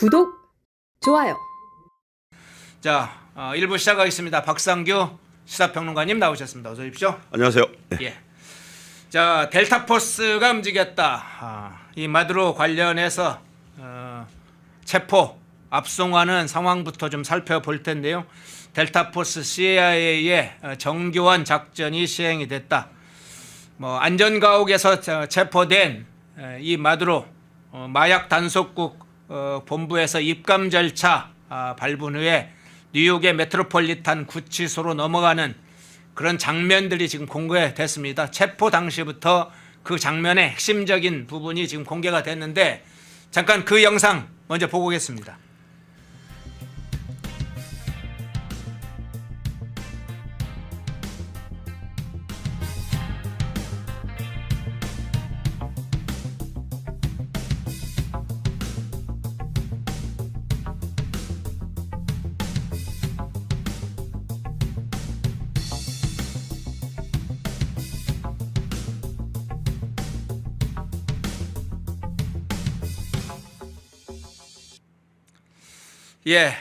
구독, 좋아요. 자, 1부 시작하겠습니다. 박상규 시사평론가님 나오셨습니다. 어서 오십시오. 안녕하세요. 네. 예. 자, 델타포스가 움직였다. 이 마두로 관련해서 체포 압송하는 상황부터 좀 살펴볼 텐데요. 델타포스 CIA의 정교한 작전이 시행이 됐다. 뭐 안전가옥에서 체포된 이 마두로 마약 단속국 본부에서 입감 절차 밟은 후에 뉴욕의 메트로폴리탄 구치소로 넘어가는 그런 장면들이 지금 공개됐습니다. 체포 당시부터 그 장면의 핵심적인 부분이 지금 공개가 됐는데 잠깐 그 영상 먼저 보고 오겠습니다. 예,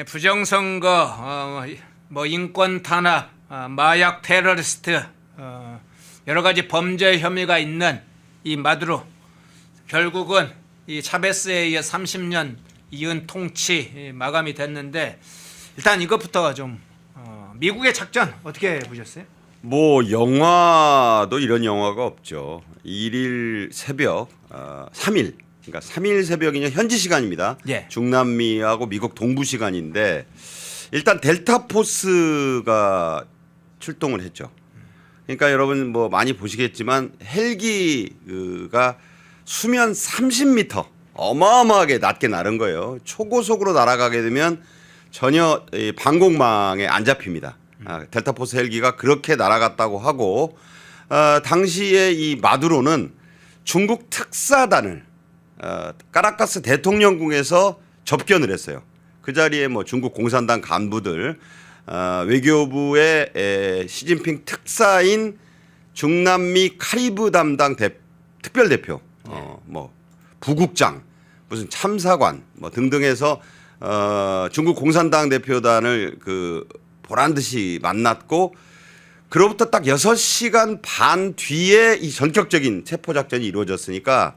부정선거, 뭐 인권 탄압, 마약 테러리스트, 여러 가지 범죄 혐의가 있는 이 마두로 결국은 이 차베스에 의해 30년 이은 통치 마감이 됐는데 일단 이것부터 좀 미국의 작전 어떻게 보셨어요? 뭐 영화도 이런 영화가 없죠. 1일 새벽 3일 그러니까 3일 새벽이냐 현지 시간입니다. 예. 중남미하고 미국 동부 시간인데 일단 델타포스가 출동을 했죠. 그러니까 여러분 뭐 많이 보시겠지만 헬기가 수면 30m 어마어마하게 낮게 나른 거예요. 초고속으로 날아가게 되면 전혀 방공망에 안 잡힙니다. 델타포스 헬기가 그렇게 날아갔다고 하고 당시에 이 마두로는 중국 특사단을 까라카스 대통령궁에서 접견을 했어요. 그 자리에 뭐 중국 공산당 간부들, 외교부의 시진핑 특사인 중남미 카리브 담당 특별 대표, 뭐 부국장, 무슨 참사관 뭐 등등해서 중국 공산당 대표단을 그 보란 듯이 만났고 그로부터 딱 6시간 반 뒤에 이 전격적인 체포 작전이 이루어졌으니까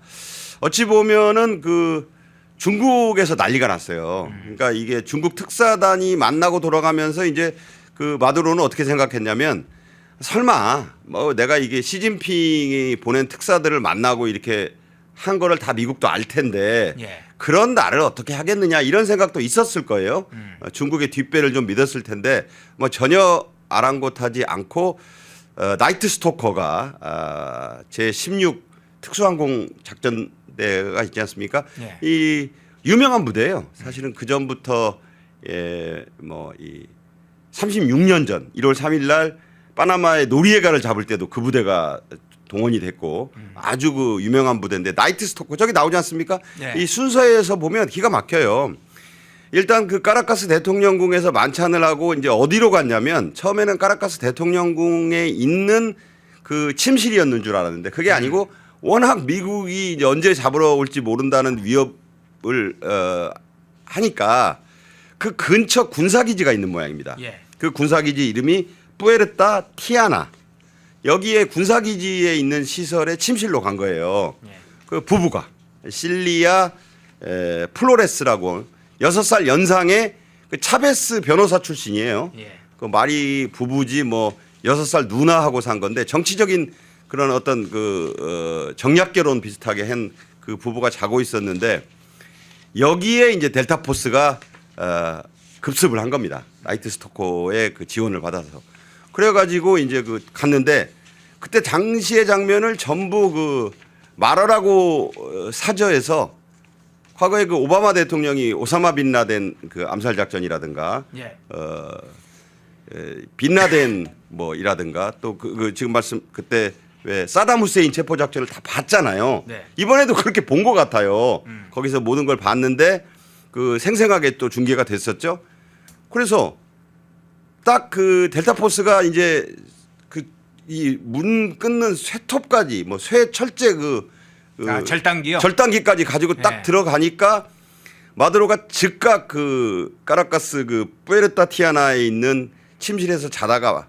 어찌 보면은 그 중국에서 난리가 났어요. 그러니까 이게 중국 특사단이 만나고 돌아가면서 이제 그 마두로는 어떻게 생각했냐면 설마 뭐 내가 이게 시진핑이 보낸 특사들을 만나고 이렇게 한 거를 다 미국도 알 텐데 예. 그런 나를 어떻게 하겠느냐 이런 생각도 있었을 거예요. 중국의 뒷배를 좀 믿었을 텐데 뭐 전혀 아랑곳하지 않고 나이트 스토커가 제16 특수항공 작전대가 있지 않습니까? 예. 이 유명한 부대예요. 사실은 그 전부터 뭐 이 36년 전 1월 3일 날 파나마의 노리에가를 잡을 때도 그 부대가 동원이 됐고 아주 그 유명한 부대인데 나이트 스토커 저기 나오지 않습니까? 예. 이 순서에서 보면 기가 막혀요. 일단 그 까라카스 대통령궁에서 만찬을 하고 이제 어디로 갔냐면 처음에는 까라카스 대통령궁에 있는 그 침실이었는 줄 알았는데 그게 아니고 워낙 미국이 이제 언제 잡으러 올지 모른다는 위협을 하니까 그 근처 군사기지가 있는 모양입니다. 예. 그 군사기지 이름이 뿌에르타 티아나. 여기에 군사기지에 있는 시설의 침실로 간 거예요. 예. 그 부부가 실리아 플로레스라고 6살 연상의 그 차베스 변호사 출신이에요. 예. 그 말이 부부지 뭐 6살 누나하고 산 건데 정치적인 그런 어떤 그 정략 결혼 비슷하게 한 그 부부가 자고 있었는데 여기에 이제 델타포스가 급습을 한 겁니다. 나이트 스토커의 그 지원을 받아서. 그래가지고 이제 그 갔는데 그때 당시의 장면을 전부 그 말하라고 사저에서 과거에 그 오바마 대통령이 오사마 빈 라덴 그 암살 작전이라든가 예. 빈라덴 뭐이라든가 또 그 지금 말씀 그때 왜 사담 후세인 체포 작전을 다 봤잖아요. 네. 이번에도 그렇게 본 것 같아요. 거기서 모든 걸 봤는데 그 생생하게 또 중계가 됐었죠. 그래서 딱 그 델타포스가 이제 그 이 문 끊는 쇠톱까지 뭐 쇠 철제 그 절단기요? 절단기까지 가지고 딱 네. 들어가니까 마두로가 즉각 그 카라카스 그 뿌에르타티아나에 있는 침실에서 자다가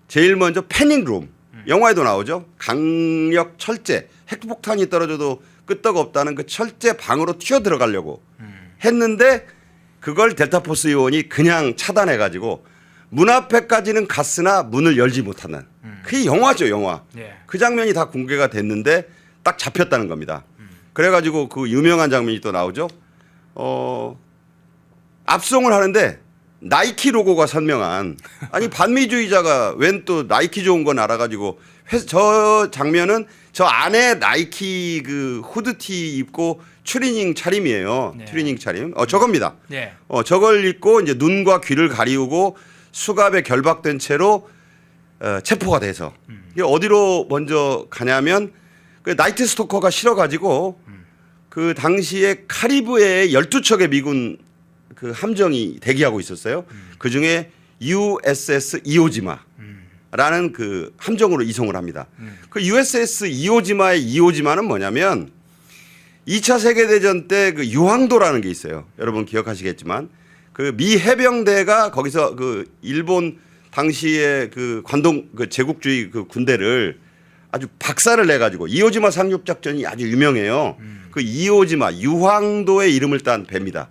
제일 먼저 패닝룸 영화에도 나오죠. 강력 철제 핵폭탄이 떨어져도 끄떡없다는 그 철제 방으로 튀어 들어가려고 했는데 그걸 델타포스 요원이 그냥 차단해 가지고 문 앞에까지는 갔으나 문을 열지 못하는 그게 영화죠, 영화. 예. 그 장면이 다 공개가 됐는데 딱 잡혔다는 겁니다. 그래가지고 그 유명한 장면이 또 나오죠. 압송을 하는데 나이키 로고가 선명한 아니 반미주의자가 웬 또 나이키 좋은 건 알아가지고 저 장면은 저 안에 나이키 그 후드티 입고 추리닝 차림이에요. 네. 추리닝 차림. 저겁니다. 예. 저걸 입고 이제 눈과 귀를 가리우고 수갑에 결박된 채로 체포가 돼서 이게 어디로 먼저 가냐면 그 나이트 스토커가 실어가지고 그 당시에 카리브해에 12척의 미군 그 함정이 대기하고 있었어요. 그 중에 USS 이오지마라는 그 함정으로 이송을 합니다. 그 USS 이오지마의 이오지마는 뭐냐면 2차 세계대전 때 그 유황도라는 게 있어요. 여러분 기억하시겠지만 그 미 해병대가 거기서 그 일본 당시에 그 관동 그 제국주의 그 군대를 아주 박살을 내 가지고 이오지마 상륙 작전이 아주 유명해요. 그 이오지마 유황도의 이름을 딴 배입니다.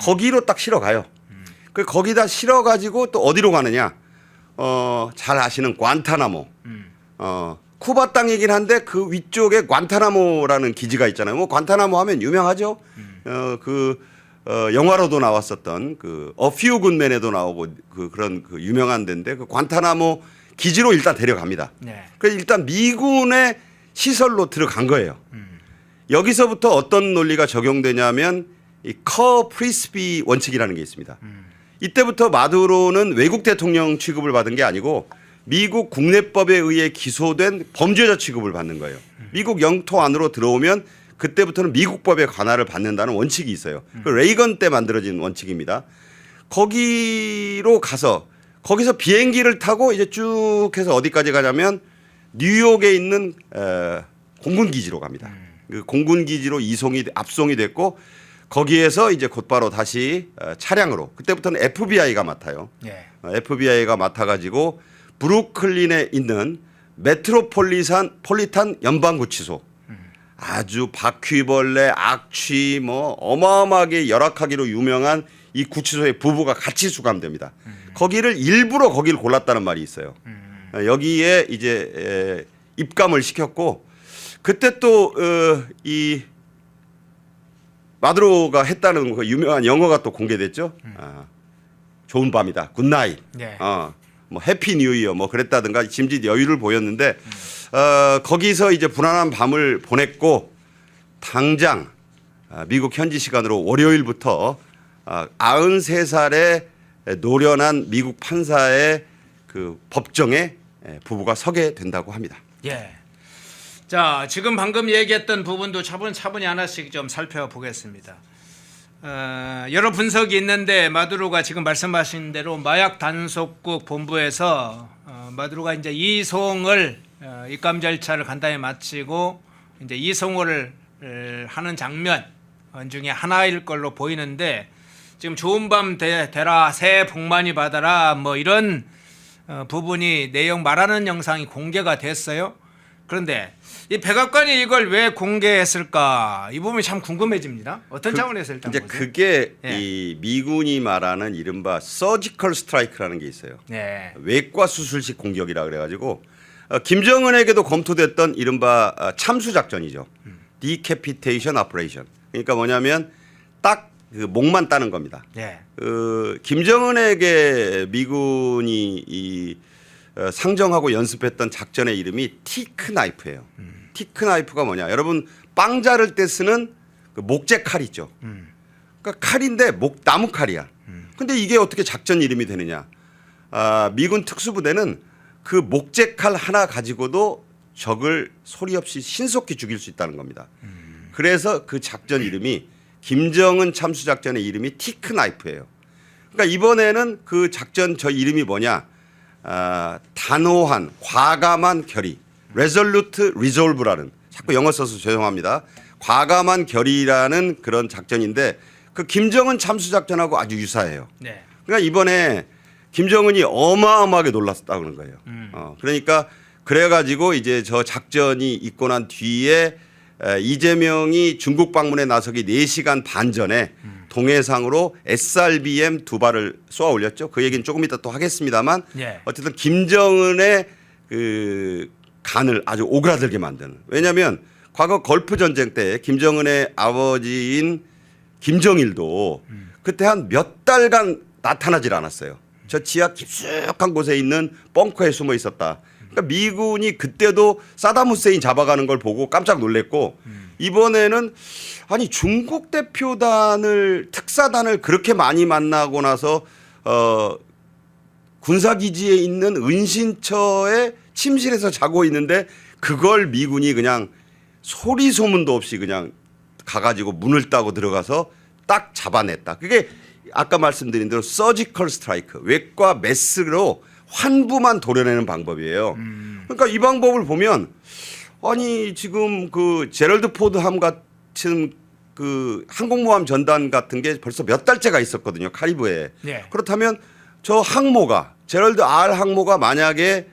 거기로 딱 실어 가요. 그 거기다 실어 가지고 또 어디로 가느냐? 잘 아시는 관타나모. 쿠바 땅이긴 한데 그 위쪽에 관타나모라는 기지가 있잖아요. 뭐 관타나모 하면 유명하죠. 영화로도 나왔었던 그 어퓨 굿맨에도 나오고 그런 그 유명한 데인데 그 관타나모 기지로 일단 데려갑니다. 네. 그래서 일단 미군의 시설로 들어간 거예요. 여기서부터 어떤 논리가 적용되냐면 이 커 프리스비 원칙이라는 게 있습니다. 이때부터 마두로는 외국 대통령 취급을 받은 게 아니고 미국 국내법에 의해 기소된 범죄자 취급을 받는 거예요. 미국 영토 안으로 들어오면 그때부터는 미국 법의 관할을 받는다는 원칙이 있어요. 그 레이건 때 만들어진 원칙입니다. 거기로 가서 거기서 비행기를 타고 이제 쭉 해서 어디까지 가냐면 뉴욕에 있는 공군 기지로 갑니다. 그 공군 기지로 압송이 됐고 거기에서 이제 곧바로 다시 차량으로 그때부터는 FBI가 맡아요. 예. FBI가 맡아가지고 브루클린에 있는 메트로폴리탄 연방구치소 아주 바퀴벌레, 악취 뭐 어마어마하게 열악하기로 유명한 이 구치소에 부부가 같이 수감됩니다. 거기를 일부러 거기를 골랐다는 말이 있어요. 여기에 이제 입감을 시켰고 그때 또 이 마두로가 했다는 그 유명한 영어가 또 공개됐죠. 좋은 밤이다. 굿나잇. 예. 뭐 해피 뉴 이어 뭐 그랬다든가 짐짓 여유를 보였는데 거기서 이제 불안한 밤을 보냈고 당장 미국 현지 시간으로 월요일부터 93살의 노련한 미국 판사의 그 법정에 부부가 서게 된다고 합니다. 예. 자, 지금 방금 얘기했던 부분도 차분히 하나씩 좀 살펴보겠습니다. 여러 분석이 있는데 마두로가 지금 말씀하신 대로 마약 단속국 본부에서 마두로가 이제 이송을 입감 절차를 간단히 마치고 이제 이송을 하는 장면 중에 하나일 걸로 보이는데 지금 좋은 밤 되라 새해 복 많이 받아라 뭐 이런 부분이 내용 말하는 영상이 공개가 됐어요. 그런데 이 백악관이 이걸 왜 공개했을까 이 부분이 참 궁금해집니다. 어떤 차원에서 일단 이제 보세요? 그게 예. 이 미군이 말하는 이른바 서지컬 스트라이크라는 게 있어요. 네. 외과 수술식 공격이라 그래가지고 김정은에게도 검토됐던 이른바 참수 작전이죠. 디캐피테이션 오퍼레이션. 그러니까 뭐냐면 딱 그 목만 따는 겁니다. 네. 김정은에게 미군이 상정하고 연습했던 작전의 이름이 티크 나이프예요. 티크 나이프가 뭐냐? 여러분 빵 자를 때 쓰는 그 목재 칼 있죠. 그러니까 칼인데 나무 칼이야. 근데 이게 어떻게 작전 이름이 되느냐? 미군 특수부대는 그 목재 칼 하나 가지고도 적을 소리 없이 신속히 죽일 수 있다는 겁니다. 그래서 그 작전 이름이 김정은 참수 작전의 이름이 티크 나이프예요. 그러니까 이번에는 그 작전 저 이름이 뭐냐? 단호한 과감한 결의, resolute resolve라는 자꾸 영어 써서 죄송합니다. 과감한 결의라는 그런 작전인데 그 김정은 참수 작전하고 아주 유사해요. 네. 그러니까 이번에 김정은이 어마어마하게 놀랐다고 그러는 거예요. 그러니까 그래가지고 이제 저 작전이 있고 난 뒤에 이재명이 중국 방문에 나서기 4시간 반 전에 동해상으로 SRBM 2발을 쏘아 올렸죠. 그 얘기는 조금 이따 또 하겠습니다만 예. 어쨌든 김정은의 그 간을 아주 오그라들게 만드는. 왜냐하면 과거 걸프 전쟁 때 김정은의 아버지인 김정일도 그때 한 몇 달간 나타나질 않았어요. 저 지하 깊숙한 곳에 있는 벙커에 숨어 있었다. 그러니까 미군이 그때도 사담 후세인 잡아가는 걸 보고 깜짝 놀랐고 이번에는 아니 중국 대표단을 특사단을 그렇게 많이 만나고 나서 군사기지에 있는 은신처에 침실에서 자고 있는데 그걸 미군이 그냥 소리 소문도 없이 그냥 가가지고 문을 따고 들어가서 딱 잡아냈다. 그게 아까 말씀드린 대로 서지컬 스트라이크, 외과 메스로 환부만 도려내는 방법이에요. 그러니까 이 방법을 보면 아니 지금 그 제럴드 포드함 같은 그 항공모함 전단 같은 게 벌써 몇 달째가 있었거든요. 카리브해에. 네. 그렇다면 저 항모가 제럴드 R 항모가 만약에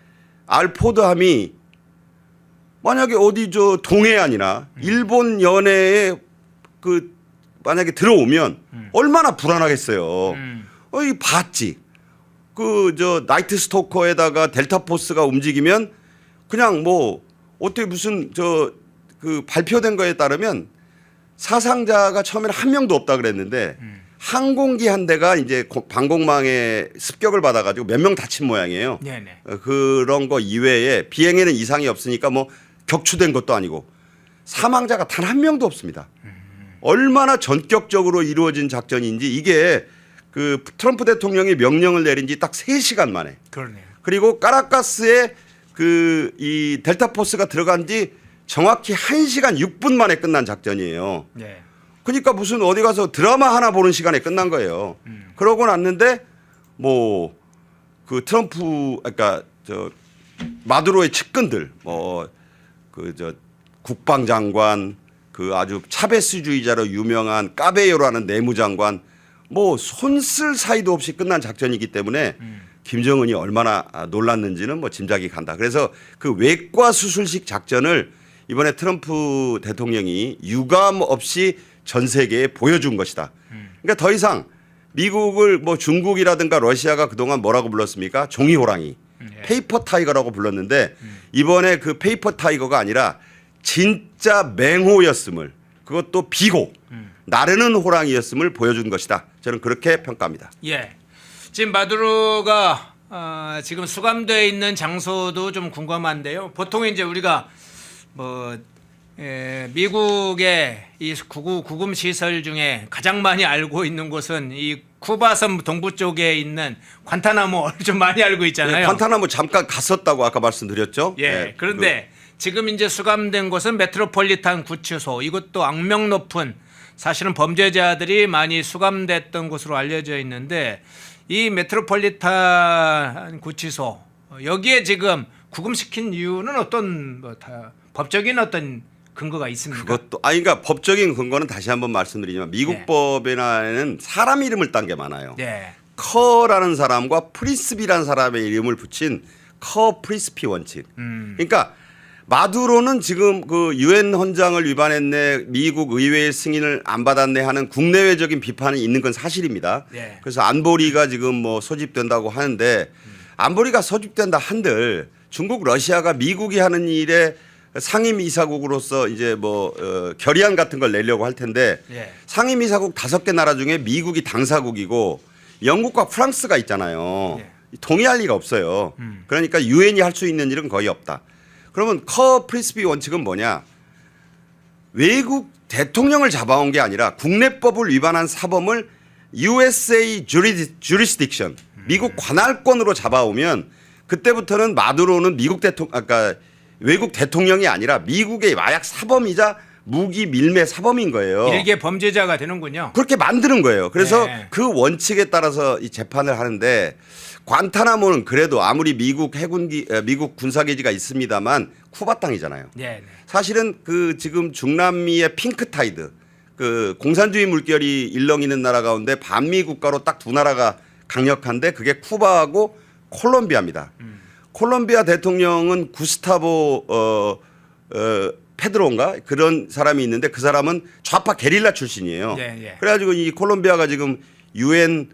R 포드함이 만약에 어디 저 동해안이나 일본 연해에 그 만약에 들어오면 얼마나 불안하겠어요. 이 봤지. 그 저 나이트 스토커에다가 델타 포스가 움직이면 그냥 뭐 어떻게 무슨 저 그 발표된 거에 따르면 사상자가 처음에는 한 명도 없다 그랬는데 항공기 한 대가 이제 방공망에 습격을 받아가지고 몇 명 다친 모양이에요. 네네. 그런 거 이외에 비행에는 이상이 없으니까 뭐 격추된 것도 아니고 사망자가 단 한 명도 없습니다. 얼마나 전격적으로 이루어진 작전인지 이게 그 트럼프 대통령이 명령을 내린 지 딱 3시간 만에 그러네요. 그리고 카라카스에 그 이 델타 포스가 들어간 지 정확히 1시간 6분 만에 끝난 작전이에요. 네. 그러니까 무슨 어디 가서 드라마 하나 보는 시간에 끝난 거예요. 그러고 났는데 뭐 그 트럼프 그러니까 저 마두로의 측근들 뭐 그 저 국방장관 그 아주 차베스주의자로 유명한 까베요라는 내무장관 뭐 손쓸 사이도 없이 끝난 작전이기 때문에 김정은이 얼마나 놀랐는지는 뭐 짐작이 간다. 그래서 그 외과 수술식 작전을 이번에 트럼프 대통령이 유감 없이 전 세계에 보여준 것이다. 그러니까 더 이상 미국을 뭐 중국이라든가 러시아가 그동안 뭐라고 불렀습니까? 종이 호랑이, 페이퍼 타이거라고 불렀는데 이번에 그 페이퍼 타이거가 아니라 진짜 맹호였음을 그것도 비호, 나르는 호랑이였음을 보여준 것이다. 저는 그렇게 평가합니다. 예. 지금 마두로가 지금 수감되어 있는 장소도 좀 궁금한데요. 보통 이제 우리가 뭐 미국의 이 구금 시설 중에 가장 많이 알고 있는 곳은 이 쿠바섬 동부 쪽에 있는 관타나모를 좀 많이 알고 있잖아요. 네, 관타나모 잠깐 갔었다고 아까 말씀드렸죠. 예. 네, 그런데 지금 이제 수감된 곳은 메트로폴리탄 구치소. 이것도 악명 높은 사실은 범죄자들이 많이 수감됐던 곳으로 알려져 있는데 이 메트로폴리탄 구치소 여기에 지금 구금시킨 이유는 어떤 뭐 법적인 어떤 근거가 있습니까? 그것도 그러니까 법적인 근거는 다시 한번 말씀드리지만 미국 네. 법에는 사람 이름을 딴 게 많아요. 네. 커라는 사람과 프리스비라는 사람의 이름을 붙인 커 프리스피 원칙. 그러니까 마두로는 지금 그 유엔 헌장을 위반했네, 미국 의회의 승인을 안 받았네 하는 국내외적인 비판이 있는 건 사실입니다. 네. 그래서 안보리가 지금 뭐 소집된다고 하는데 안보리가 소집된다 한들 중국, 러시아가 미국이 하는 일에 상임이사국으로서 이제 뭐 결의안 같은 걸 내려고 할 텐데 네. 상임이사국 5개 나라 중에 미국이 당사국이고 영국과 프랑스가 있잖아요. 네. 동의할 리가 없어요. 그러니까 유엔이 할 수 있는 일은 거의 없다. 그러면 커 프리스비 원칙은 뭐냐? 외국 대통령을 잡아온 게 아니라 국내법을 위반한 사범을 USA jurisdiction 미국 관할권으로 잡아오면 그때부터는 마두로는 미국 외국 대통령이 아니라 미국의 마약 사범이자 무기 밀매 사범인 거예요. 일개 범죄자가 되는군요. 그렇게 만드는 거예요. 그래서 네. 그 원칙에 따라서 이 재판을 하는데 관타나모는 그래도 아무리 미국 미국 군사기지가 있습니다만 쿠바 땅이잖아요. 네. 사실은 그 지금 중남미의 핑크 타이드 그 공산주의 물결이 일렁이는 나라 가운데 반미 국가로 딱 두 나라가 강력한데 그게 쿠바하고 콜롬비아입니다. 콜롬비아 대통령은 구스타보 페드로인가 그런 사람이 있는데 그 사람은 좌파 게릴라 출신이에요. 예, 예. 그래가지고 이 콜롬비아가 지금 UN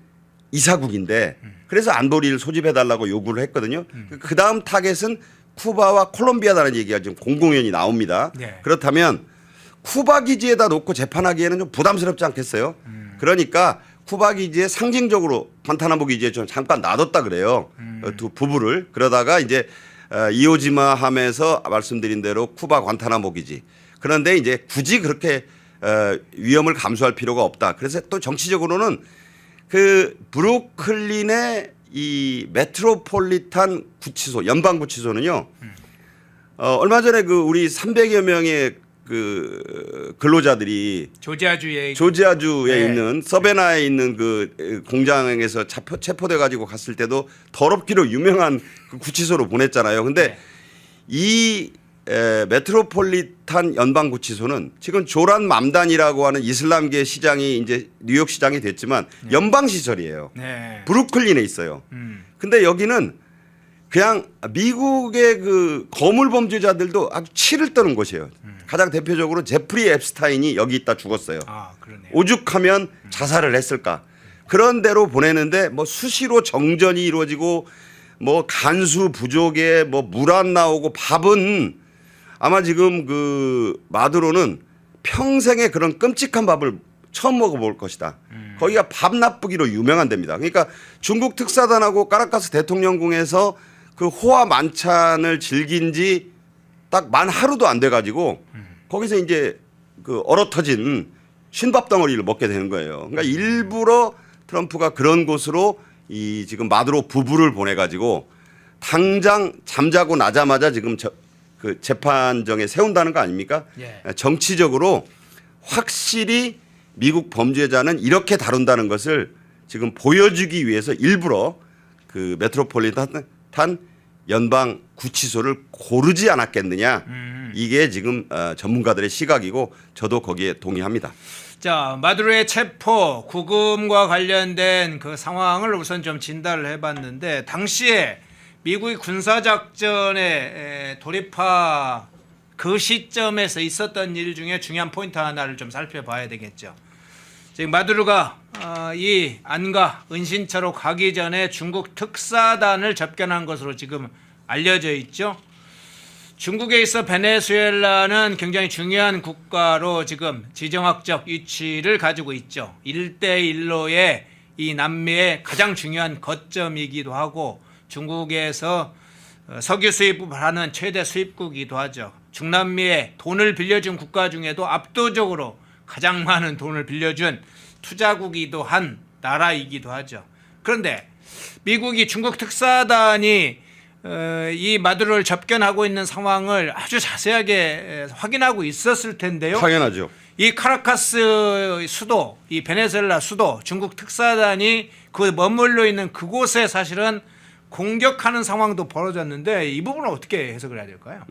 이사국인데 그래서 안보리를 소집해달라고 요구를 했거든요. 그 다음 타겟은 쿠바와 콜롬비아라는 얘기가 지금 공공연히 나옵니다. 네. 그렇다면 쿠바 기지에다 놓고 재판하기에는 좀 부담스럽지 않겠어요? 그러니까 쿠바 기지에 상징적으로 관타나모 기지에 좀 잠깐 놔뒀다 그래요. 두 부부를. 그러다가 이제 이오지마 함에서 말씀드린 대로 쿠바 관타나모 기지. 그런데 이제 굳이 그렇게 위험을 감수할 필요가 없다. 그래서 또 정치적으로는 그 브루클린의 이 메트로폴리탄 구치소, 연방 구치소는요. 얼마 전에 그 우리 300여 명의 그 근로자들이 조지아주에 조지아주에 네. 있는 서베나에 있는 그 공장에서 체포돼 가지고 갔을 때도 더럽기로 유명한 그 구치소로 보냈잖아요. 근데 네. 이 메트로폴리탄 연방 구치소는 지금 조란 맘단이라고 하는 이슬람계 시장이 이제 뉴욕 시장이 됐지만 연방 시설이에요. 네. 브루클린에 있어요. 근데 여기는 그냥 미국의 그 거물 범죄자들도 아주 치를 떠는 곳이에요. 가장 대표적으로 제프리 앱스타인이 여기 있다 죽었어요. 아, 그러네요. 오죽하면 자살을 했을까. 그런 데로 보내는데 뭐 수시로 정전이 이루어지고 뭐 간수 부족에 뭐 물 안 나오고 밥은 아마 지금 그 마두로는 평생에 그런 끔찍한 밥을 처음 먹어볼 것이다. 거기가 밥 나쁘기로 유명한 데입니다. 그러니까 중국 특사단하고 까라카스 대통령궁에서 그 호화 만찬을 즐긴 지 딱 만 하루도 안 돼 가지고 거기서 이제 그 얼어터진 쉰밥 덩어리를 먹게 되는 거예요. 그러니까 일부러 트럼프가 그런 곳으로 이 지금 마두로 부부를 보내 가지고 당장 잠자고 나자마자 지금 그 재판정에 세운다는 거 아닙니까? 예. 정치적으로 확실히 미국 범죄자는 이렇게 다룬다는 것을 지금 보여주기 위해서 일부러 그 메트로폴리탄 연방 구치소를 고르지 않았겠느냐. 이게 지금 전문가들의 시각이고 저도 거기에 동의합니다. 자, 마두로의 체포, 구금과 관련된 그 상황을 우선 좀 진단을 해봤는데 당시에 미국이 군사작전에 돌입하 그 시점에서 있었던 일 중에 중요한 포인트 하나를 좀 살펴봐야 되겠죠. 지금 마두로가 이 안가 은신처로 가기 전에 중국 특사단을 접견한 것으로 지금 알려져 있죠. 중국에 있어 베네수엘라는 굉장히 중요한 국가로 지금 지정학적 위치를 가지고 있죠. 1대1로의 이 남미의 가장 중요한 거점이기도 하고 중국에서 석유 수입을 하는 최대 수입국이기도 하죠. 중남미에 돈을 빌려준 국가 중에도 압도적으로 가장 많은 돈을 빌려준 투자국이기도 한 나라이기도 하죠. 그런데 미국이 중국 특사단이 이 마두로를 접견하고 있는 상황을 아주 자세하게 확인하고 있었을 텐데요. 당연하죠. 이 카라카스 수도, 이 베네수엘라 수도, 중국 특사단이 그 머물러 있는 그곳에 사실은 공격하는 상황도 벌어졌는데 이 부분은 어떻게 해석을 해야 될까요?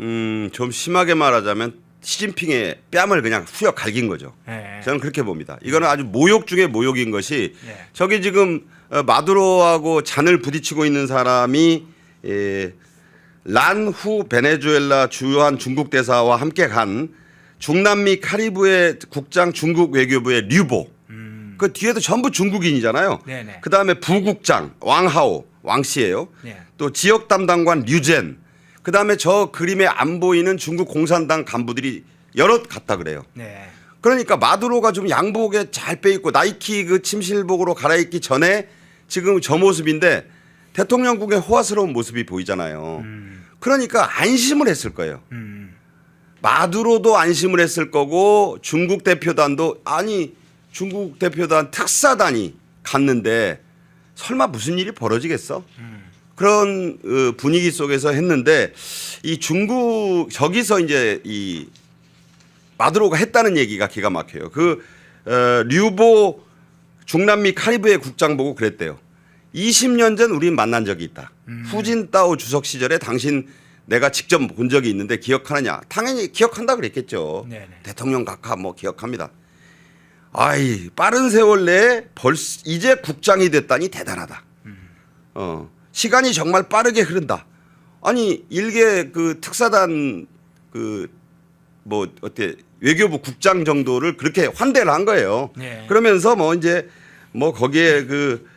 좀 심하게 말하자면 시진핑의 뺨을 그냥 후려 갈긴 거죠. 네. 저는 그렇게 봅니다. 이거는 아주 모욕 중에 모욕인 것이 네. 저기 지금 마두로하고 잔을 부딪히고 있는 사람이 란후 베네수엘라 주요한 중국 대사와 함께 간 중남미 카리브해 국장 중국 외교부의 류보. 그 뒤에도 전부 중국인이잖아요. 네네. 그 다음에 부국장 왕하오 왕씨예요. 네. 또 지역 담당관 류젠. 그 다음에 저 그림에 안 보이는 중국 공산당 간부들이 여럿 갔다 그래요. 네. 그러니까 마두로가 좀 양복에 잘 빼입고 나이키 그 침실복으로 갈아입기 전에 지금 저 모습인데 대통령국의 호화스러운 모습이 보이잖아요. 그러니까 안심을 했을 거예요. 마두로도 안심을 했을 거고 중국 대표단도 아니 중국 대표단 특사단이 갔는데 설마 무슨 일이 벌어지겠어? 그런 분위기 속에서 했는데 이 중국 저기서 이제 이 마두로가 했다는 얘기가 기가 막혀요. 그 류보 중남미 카리브해 국장 보고 그랬대요. 20년 전 우린 만난 적이 있다. 후진타오 주석 시절에 당신 내가 직접 본 적이 있는데 기억하느냐? 당연히 기억한다 그랬겠죠. 네네. 대통령 각하 뭐 기억합니다. 아이 빠른 세월 내에 이제 국장이 됐다니 대단하다. 시간이 정말 빠르게 흐른다. 아니 일개 그 특사단 그 뭐 어때 외교부 국장 정도를 그렇게 환대를 한 거예요. 네. 그러면서 뭐 이제 뭐 거기에 그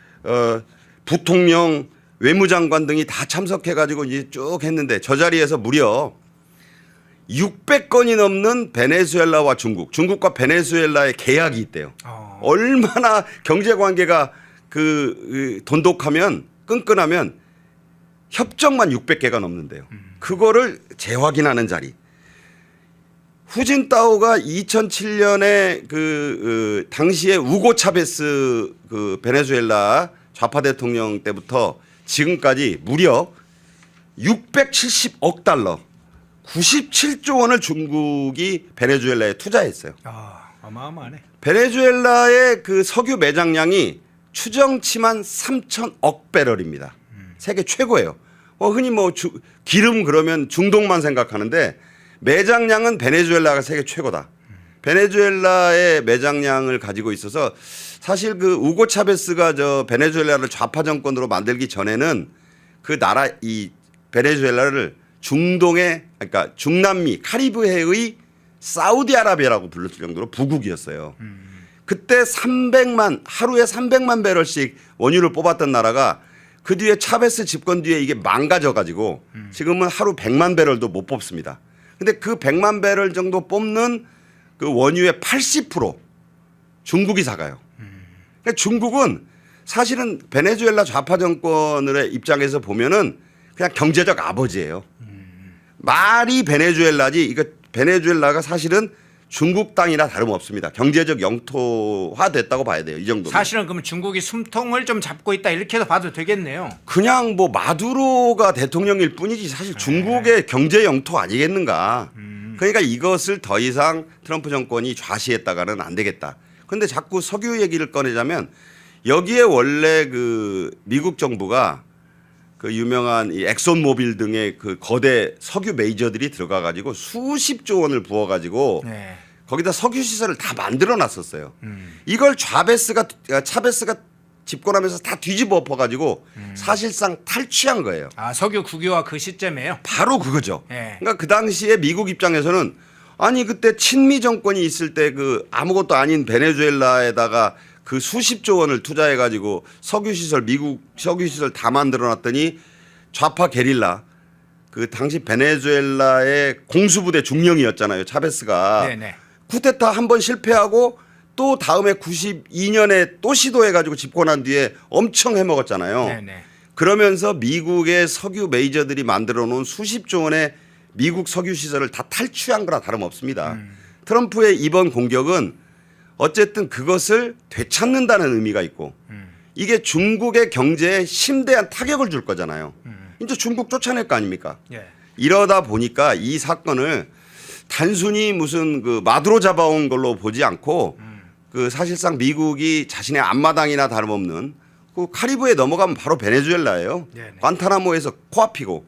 부통령 외무장관 등이 다 참석해 가지고 이제 쭉 했는데 저 자리에서 무려 600건이 넘는 베네수엘라와 중국과 베네수엘라의 계약이 있대요. 얼마나 경제 관계가 그 돈독하면 끈끈하면 협정만 600개가 넘는데요. 그거를 재확인하는 자리. 후진타오가 2007년에 그 당시에 우고 차베스 그 베네수엘라 좌파 대통령 때부터 지금까지 무려 670억 달러 97조 원을 중국이 베네수엘라에 투자했어요. 어마어마하네. 베네수엘라의 그 석유 매장량이 추정치만 3천억 배럴입니다. 세계 최고예요. 흔히 뭐 기름 그러면 중동만 생각하는데 매장량은 베네수엘라가 세계 최고다. 베네수엘라의 매장량을 가지고 있어서 사실 그 우고 차베스가 저 베네수엘라를 좌파 정권으로 만들기 전에는 그 나라 이 베네수엘라를 중동의 그러니까 중남미 카리브해의 사우디아라비아라고 불렀을 정도로 부국이었어요. 그때 하루에 300만 배럴씩 원유를 뽑았던 나라가 그 뒤에 차베스 집권 뒤에 이게 망가져 가지고 지금은 하루 100만 배럴도 못 뽑습니다. 근데 그 100만 배럴 정도 뽑는 그 원유의 80% 중국이 사가요. 그러니까 중국은 사실은 베네수엘라 좌파 정권의 입장에서 보면은 그냥 경제적 아버지예요. 말이 베네수엘라지 이거 베네수엘라가 사실은 중국 땅이나 다름없습니다. 경제적 영토화 됐다고 봐야 돼요. 이 정도. 사실은 그러면 중국이 숨통을 좀 잡고 있다 이렇게도 봐도 되겠네요. 그냥 뭐 마두로가 대통령일 뿐이지 사실 중국의 경제 영토 아니겠는가. 그러니까 이것을 더 이상 트럼프 정권이 좌시했다가는 안 되겠다. 그런데 자꾸 석유 얘기를 꺼내자면 여기에 원래 그 미국 정부가 그 유명한 이 엑손모빌 등의 그 거대 석유 메이저들이 들어가 가지고 수십조 원을 부어 가지고 네. 거기다 석유 시설을 다 만들어 놨었어요. 이걸 차베스가 집권하면서 다 뒤집어 엎어 가지고 사실상 탈취한 거예요. 석유 국유화 그 시점에요. 바로 그거죠. 네. 그러니까 그 당시에 미국 입장에서는 아니 그때 친미 정권이 있을 때 그 아무것도 아닌 베네수엘라에다가 그 수십조 원을 투자해 가지고 석유 시설 미국 석유 시설 다 만들어 놨더니 좌파 게릴라 그 당시 베네수엘라의 공수부대 중령이었잖아요. 차베스가. 네네. 쿠데타 한 번 실패하고 또 다음에 92년에 또 시도해 가지고 집권한 뒤에 엄청 해먹었잖아요. 네네. 그러면서 미국의 석유 메이저들이 만들어 놓은 수십조 원의 미국 석유 시설을 다 탈취한 거나 다름없습니다. 트럼프의 이번 공격은 어쨌든 그것을 되찾는다는 의미가 있고 이게 중국의 경제에 심대한 타격을 줄 거잖아요. 이제 중국 쫓아낼 거 아닙니까? 예. 이러다 보니까 이 사건을 단순히 무슨 그 마두로 잡아온 걸로 보지 않고 그 사실상 미국이 자신의 앞마당이나 다름없는 그 카리브에 넘어가면 바로 베네수엘라예요. 네네. 관타나모에서 코앞이고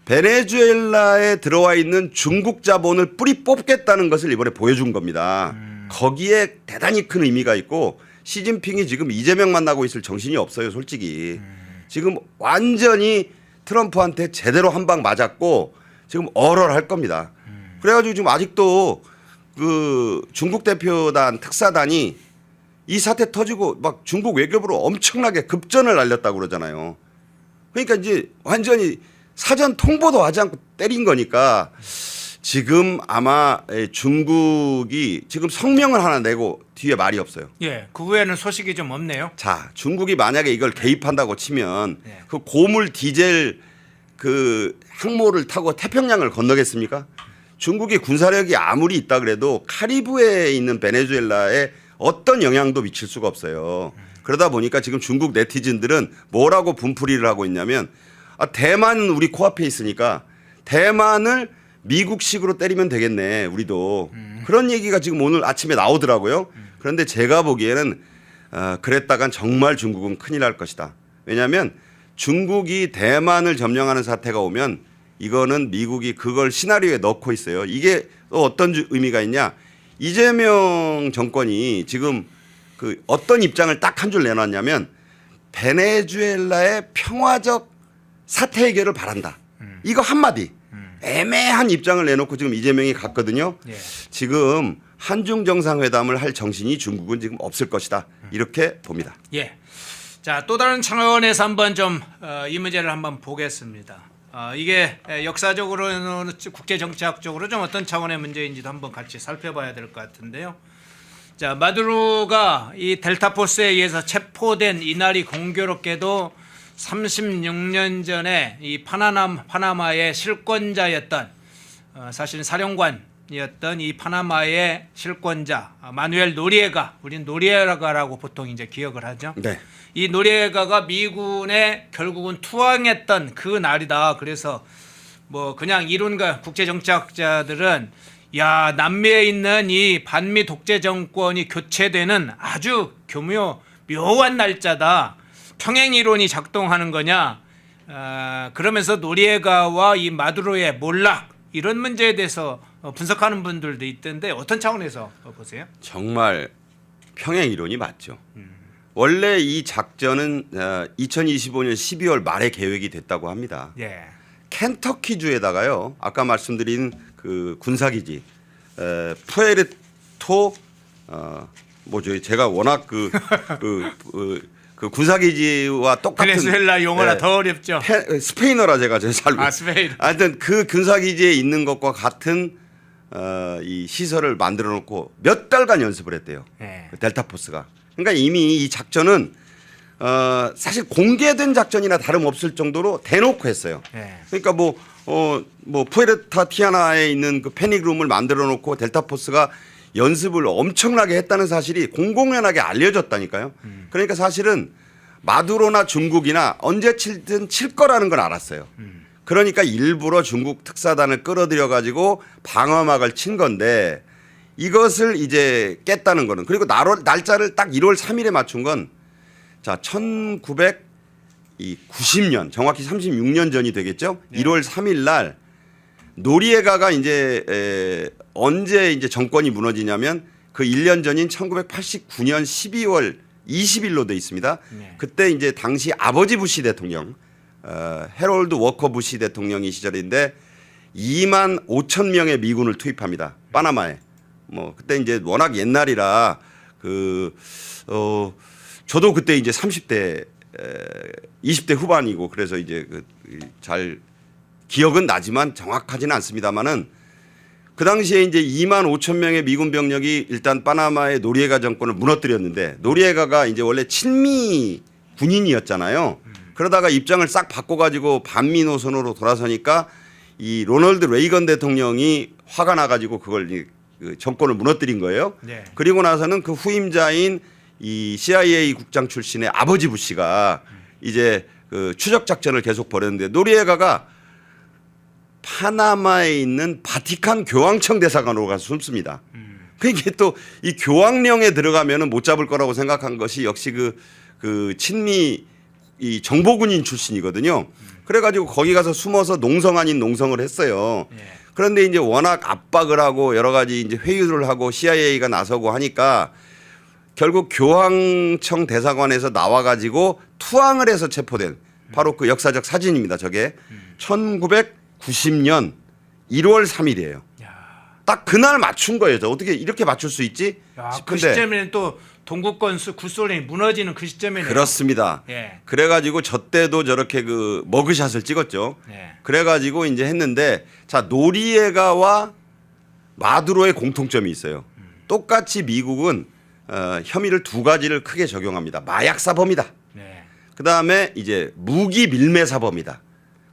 베네수엘라에 들어와 있는 중국 자본을 뿌리 뽑겠다는 것을 이번에 보여준 겁니다. 거기에 대단히 큰 의미가 있고 시진핑이 지금 이재명 만나고 있을 정신이 없어요, 솔직히. 지금 완전히 트럼프한테 제대로 한 방 맞았고 지금 얼얼할 겁니다. 그래가지고 지금 아직도 그 중국 대표단 특사단이 이 사태 터지고 막 중국 외교부로 엄청나게 급전을 날렸다고 그러잖아요. 그러니까 이제 완전히 사전 통보도 하지 않고 때린 거니까 지금 아마 중국이 지금 성명을 하나 내고 뒤에 말이 없어요. 예, 그 후에는 소식이 좀 없네요. 자, 중국이 만약에 이걸 개입한다고 치면 네. 그 고물 디젤 그 항모를 타고 태평양을 건너겠습니까? 중국이 군사력이 아무리 있다 그래도 카리브해에 있는 베네수엘라에 어떤 영향도 미칠 수가 없어요. 그러다 보니까 지금 중국 네티즌들은 뭐라고 분풀이를 하고 있냐면 대만 우리 코앞에 있으니까 대만을 미국식으로 때리면 되겠네 우리도 그런 얘기가 지금 오늘 아침에 나오더라고요. 그런데 제가 보기에는 그랬다간 정말 중국은 큰일 날 것이다. 왜냐하면 중국이 대만을 점령하는 사태가 오면 이거는 미국이 그걸 시나리오에 넣고 있어요. 이게 또 어떤 의미가 있냐. 이재명 정권이 지금 그 어떤 입장을 딱 한 줄 내놨냐면 베네수엘라의 평화적 사태 해결을 바란다. 이거 한마디. 애매한 입장을 내놓고 지금 이재명이 갔거든요. 예. 지금 한중 정상회담을 할 정신이 중국은 지금 없을 것이다. 이렇게 봅니다. 예. 자, 또 다른 차원에서 한번 좀 이 문제를 한번 보겠습니다. 이게 역사적으로는 국제정치학적으로 좀 어떤 차원의 문제인지도 한번 같이 살펴봐야 될 것 같은데요. 자, 마두로가 이 델타포스에 의해서 체포된 이날이 공교롭게도 36년 전에 이 파나마의 실권자였던 사실 사령관이었던 이 파나마의 실권자 마누엘 노리에가, 우린 노리에가라고 보통 이제 기억을 하죠. 네. 이 노리에가가 미군에 결국은 투항했던 그 날이다. 그래서 뭐 그냥 이론가 국제정치학자들은 야, 남미에 있는 이 반미 독재 정권이 교체되는 아주 묘한 날짜다. 평행 이론이 작동하는 거냐? 그러면서 노리에가와 이 마두로의 몰락 이런 문제에 대해서 분석하는 분들도 있던데 어떤 차원에서 보세요? 정말 평행 이론이 맞죠. 원래 이 작전은 2025년 12월 말에 계획이 됐다고 합니다. 예. 켄터키주에다가요. 아까 말씀드린 그 군사기지 푸에르토 뭐죠? 제가 워낙 그 군사기지와 똑같은 베네수엘라 용어라 예, 더 어렵죠. 스페인어라 제가 잘 스페인. 하여튼 그 군사기지에 있는 것과 같은 이 시설을 만들어 놓고 몇 달간 연습을 했대요. 예. 그 델타포스가. 그러니까 이미 이 작전은 사실 공개된 작전이나 다름없을 정도로 대놓고 했어요. 예. 그러니까 뭐 푸에르타티아나에 있는 그 패닉룸을 만들어 놓고 델타포스가 연습을 엄청나게 했다는 사실이 공공연하게 알려졌다니까요. 그러니까 사실은 마두로나 중국이나 언제 칠든 칠 거라는 걸 알았어요. 그러니까 일부러 중국 특사단을 끌어들여 가지고 방어막을 친 건데 이것을 이제 깼다는 거는, 그리고 날짜를 딱 1월 3일에 맞춘 건 자 1990년 정확히 36년 전이 되겠죠. 네. 1월 3일 날 노리에가가 이제 언제 이제 정권이 무너지냐면 그 1년 전인 1989년 12월 20일로 돼 있습니다. 네. 그때 이제 당시 아버지 부시 대통령 헤럴드 워커 부시 대통령이 시절인데 2만 5천 명의 미군을 투입합니다. 파나마에. 뭐 그때 이제 워낙 옛날이라 저도 그때 이제 30대 20대 후반이고 그래서 이제 잘 기억은 나지만 정확하지는 않습니다만은 그 당시에 이제 2만 5천 명의 미군 병력이 일단 파나마의 노리에가 정권을 무너뜨렸는데 노리에가가 이제 원래 친미 군인이었잖아요. 그러다가 입장을 싹 바꿔가지고 반미 노선으로 돌아서니까 이 로널드 레이건 대통령이 화가 나가지고 그걸 그 정권을 무너뜨린 거예요. 네. 그리고 나서는 그 후임자인 이 CIA 국장 출신의 아버지 부시가 이제 그 추적 작전을 계속 벌였는데 노리에가가 파나마에 있는 바티칸 교황청 대사관으로 가서 숨습니다. 그러니까 또 이 교황령에 들어가면은 못 잡을 거라고 생각한 것이 역시 그 친미 이 정보군인 출신이거든요. 그래가지고 거기 가서 숨어서 농성 아닌 농성을 했어요. 예. 그런데 이제 워낙 압박을 하고 여러 가지 이제 회유를 하고 CIA가 나서고 하니까 결국 교황청 대사관에서 나와가지고 투항을 해서 체포된 바로 그 역사적 사진입니다. 저게 1990년 1월 3일이에요. 딱 그날 맞춘 거예요. 어떻게 이렇게 맞출 수 있지? 야, 그 싶은데 시점에는 또 동구권 구소련이 무너지는 그 시점이네요. 그렇습니다. 예. 그래가지고 저 때도 저렇게 그 머그샷을 찍었죠. 예. 그래가지고 이제 했는데 자 노리에가와 마두로의 공통점이 있어요. 똑같이 미국은 혐의를 두 가지를 크게 적용합니다. 마약 사범이다. 네. 그 다음에 이제 무기 밀매 사범이다.